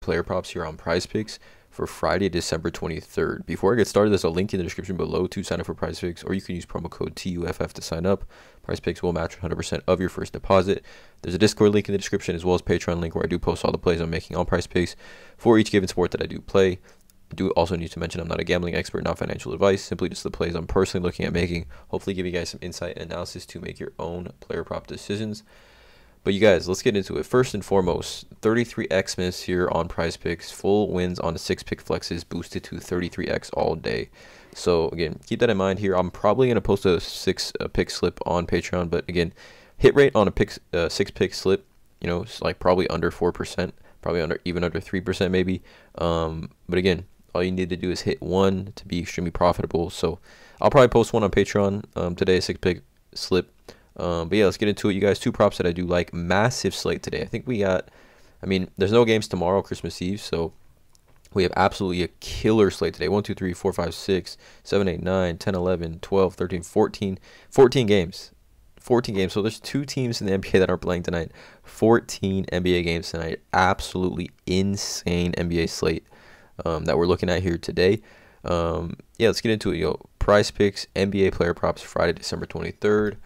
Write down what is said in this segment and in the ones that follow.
player props here on PrizePicks for Friday, December 23rd. Before I get started, there's a link in the description below to sign up for PrizePicks, or you can use promo code TUFF to sign up. PrizePicks will match 100% of your first deposit. There's a Discord link in the description as well as Patreon link where I do post all the plays I'm making on PrizePicks for each given sport that I do play. I do also need to mention I'm not a gambling expert, not financial advice, simply just the plays I'm personally looking at making. Hopefully give you guys some insight and analysis to make your own player prop decisions. But you guys, let's get into it. First and foremost, 33x miss here on PrizePicks. Full wins on the 6-pick flexes boosted to 33x all day. So again, keep that in mind here. I'm probably going to post a 6-pick slip on Patreon, but again, hit rate on a 6-pick slip, it's like probably under 4%, probably even under 3% maybe. But again, all you need to do is hit one to be extremely profitable. So I'll probably post one on Patreon today, a 6-pick slip. But yeah, let's get into it, you guys. Two props that I do like. Massive slate today. I think we got, there's no games tomorrow, Christmas Eve, so we have absolutely a killer slate today. 1, 2, 3, 4, 5, 6, 7, 8, 9, 10, 11, 12, 13, 14 games. 14 games. So there's 2 teams in the NBA that aren't playing tonight. 14 NBA games tonight. Absolutely insane NBA slate that we're looking at here today. Yeah, let's get into it. PrizePicks NBA player props Friday, December 23rd.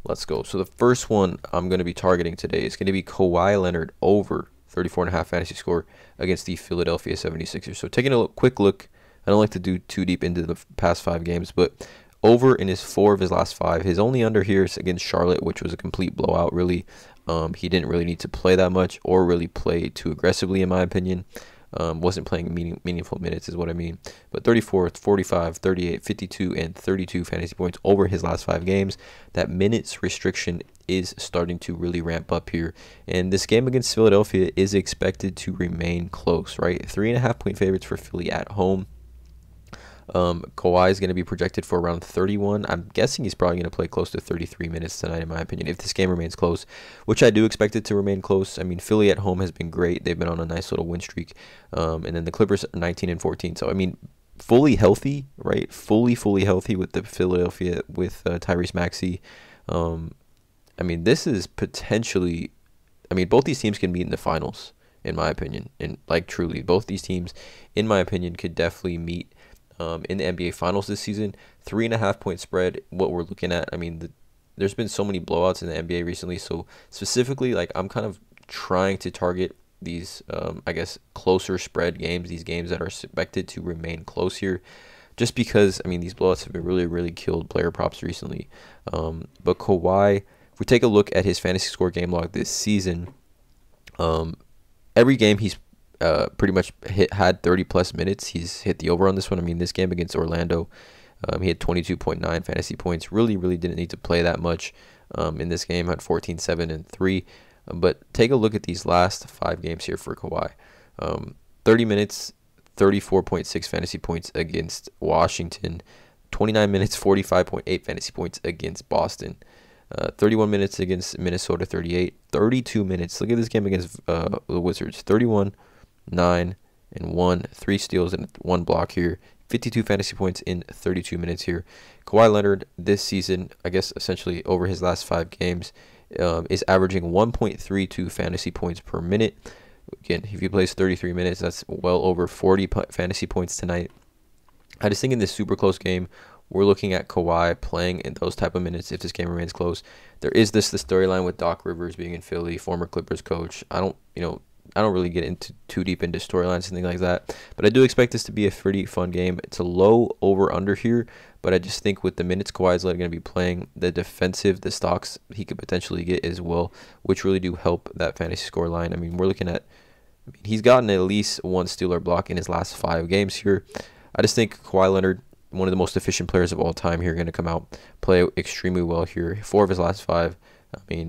Let's go. So the first one I'm going to be targeting today is going to be Kawhi Leonard over 34.5 fantasy score against the Philadelphia 76ers. So taking a quick look, I don't like to do too deep into the past 5 games, but over in his 4 of his last 5. His only under here is against Charlotte, which was a complete blowout, really. He didn't really need to play that much or really play too aggressively, in my opinion. Wasn't playing meaningful minutes is what I mean. But 34, 45, 38, 52, and 32 fantasy points over his last 5 games. That minutes restriction is starting to really ramp up here. And this game against Philadelphia is expected to remain close, right? 3.5-point favorites for Philly at home. Kawhi is going to be projected for around 31. I'm guessing he's probably going to play close to 33 minutes tonight, in my opinion, if this game remains close, which I do expect it to remain close. Philly at home has been great. They've been on a nice little win streak. And then the Clippers are 19 and 14. So, fully healthy, right? Fully healthy with the Philadelphia, with Tyrese Maxey. This is potentially, both these teams can meet in the finals, in my opinion. And truly, both these teams, in my opinion, could definitely meet in the NBA Finals this season. 3.5-point spread, what we're looking at. There's been so many blowouts in the NBA recently, so specifically, I'm kind of trying to target these, closer spread games, these games that are expected to remain close here, just because, these blowouts have been really killed player props recently. But Kawhi, if we take a look at his fantasy score game log this season, every game he's pretty much had 30+ minutes. He's hit the over on this one. This game against Orlando, he had 22.9 fantasy points. Really didn't need to play that much in this game. Had 14, 7, and 3. But take a look at these last 5 games here for Kawhi. 30 minutes, 34.6 fantasy points against Washington. 29 minutes, 45.8 fantasy points against Boston. 31 minutes against Minnesota, 38. 32 minutes. Look at this game against the Wizards. 31, 9, and 1. 3 steals and 1 block here. 52 fantasy points in 32 minutes here. Kawhi Leonard this season, essentially over his last 5 games, is averaging 1.32 fantasy points per minute. Again, if he plays 33 minutes, that's well over 40 fantasy points tonight. I just think in this super close game, we're looking at Kawhi playing in those type of minutes if this game remains close. There is the storyline with Doc Rivers being in Philly, former Clippers coach. I don't really get into too deep into storylines and things like that, but I do expect this to be a pretty fun game. It's a low over-under here, but I just think with the minutes Kawhi is going to be playing, the stocks he could potentially get as well, which really do help that fantasy score line. We're looking at, he's gotten at least 1 steal or block in his last 5 games here. I just think Kawhi Leonard, one of the most efficient players of all time here, going to come out, play extremely well here. 4 of his last 5.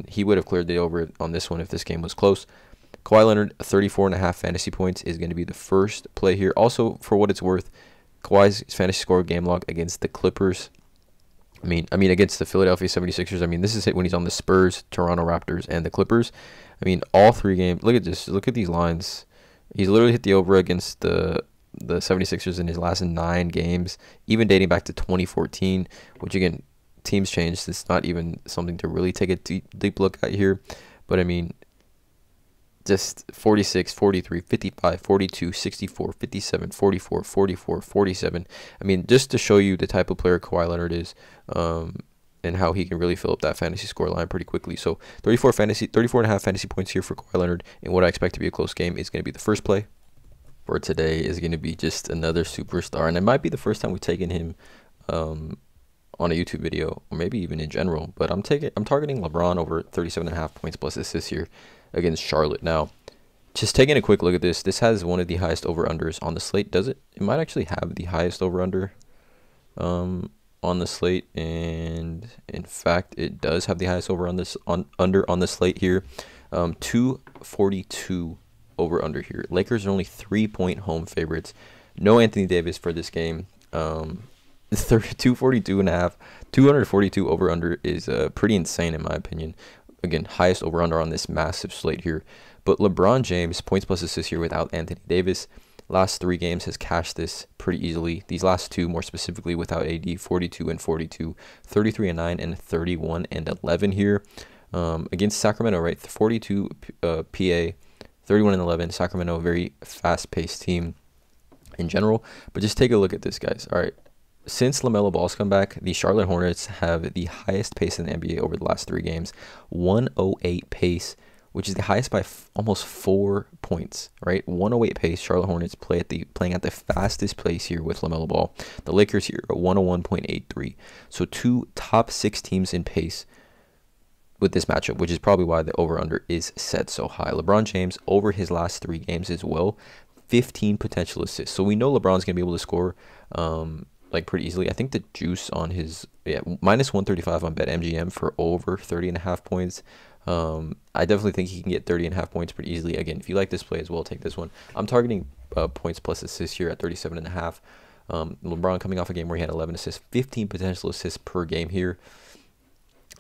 He would have cleared the over on this one if this game was close. Kawhi Leonard, 34.5 fantasy points is going to be the first play here. Also, for what it's worth, Kawhi's fantasy score game log against the Clippers. Against the Philadelphia 76ers. This is it when he's on the Spurs, Toronto Raptors, and the Clippers. All 3 games. Look at this. Look at these lines. He's literally hit the over against the 76ers in his last 9 games, even dating back to 2014, which again, teams changed. It's not even something to really take a deep look at here. But just 46, 43, 55, 42, 64, 57, 44, 44, 47. I mean, just to show you the type of player Kawhi Leonard is, and how he can really fill up that fantasy score line pretty quickly. So 34.5 fantasy points here for Kawhi Leonard, and what I expect to be a close game is going to be the first play for today is going to be just another superstar, and it might be the first time we've taken him on a YouTube video, or maybe even in general. But I'm targeting LeBron over 37.5 points plus assists here against Charlotte. Now, just taking a quick look at this, this has one of the highest over-unders on the slate. Does it? It might actually have the highest over-under on the slate, and in fact, it does have the highest under on the slate here. 242 over-under here. Lakers are only 3-point home favorites. No Anthony Davis for this game. 242.5, 242 over-under is pretty insane in my opinion. Again, highest over-under on this massive slate here. But LeBron James, points plus assists here without Anthony Davis. Last 3 games has cashed this pretty easily. These last 2, more specifically without AD, 42 and 42, 33 and 9, and 31 and 11 here. Against Sacramento, right? 42 PA, 31 and 11. Sacramento, a very fast-paced team in general. But just take a look at this, guys. All right. Since LaMelo Ball's come back, the Charlotte Hornets have the highest pace in the NBA over the last 3 games. 108 pace, which is the highest by almost 4 points, right? 108 pace. Charlotte Hornets playing at the fastest pace here with LaMelo Ball. The Lakers here at 101.83. So 2 top 6 teams in pace with this matchup, which is probably why the over-under is set so high. LeBron James, over his last 3 games as well, 15 potential assists. So we know LeBron's going to be able to score like pretty easily. I think the juice on his minus 135 on BetMGM for over 30.5 points. I definitely think he can get 30.5 points pretty easily. Again, if you like this play as well, take this one. I'm targeting points plus assists here at 37.5. LeBron coming off a game where he had 11 assists, 15 potential assists per game here.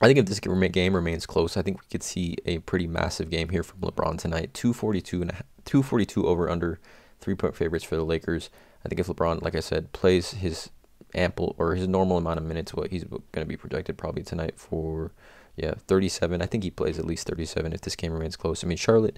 I think if this game remains close, I think we could see a pretty massive game here from LeBron tonight. 242 over under, 3-point favorites for the Lakers. I think if LeBron, like I said, plays his his normal amount of minutes, what he's going to be projected probably tonight for 37. I think he plays at least 37 if this game remains close. I mean, Charlotte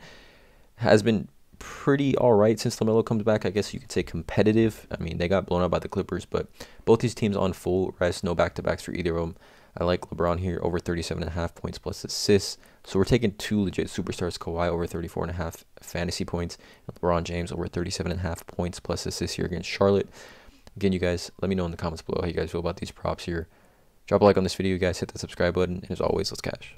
has been pretty all right since LaMelo comes back. I guess you could say competitive. I mean, they got blown out by the Clippers, but both these teams on full rest, no back-to-backs for either of them. I like LeBron here over 37.5 points plus assists. So we're taking 2 legit superstars. Kawhi over 34.5 fantasy points, and LeBron James over 37.5 points plus assists here against Charlotte. Again, you guys, let me know in the comments below how you guys feel about these props here. Drop a like on this video, you guys. Hit that subscribe button. And as always, let's cash.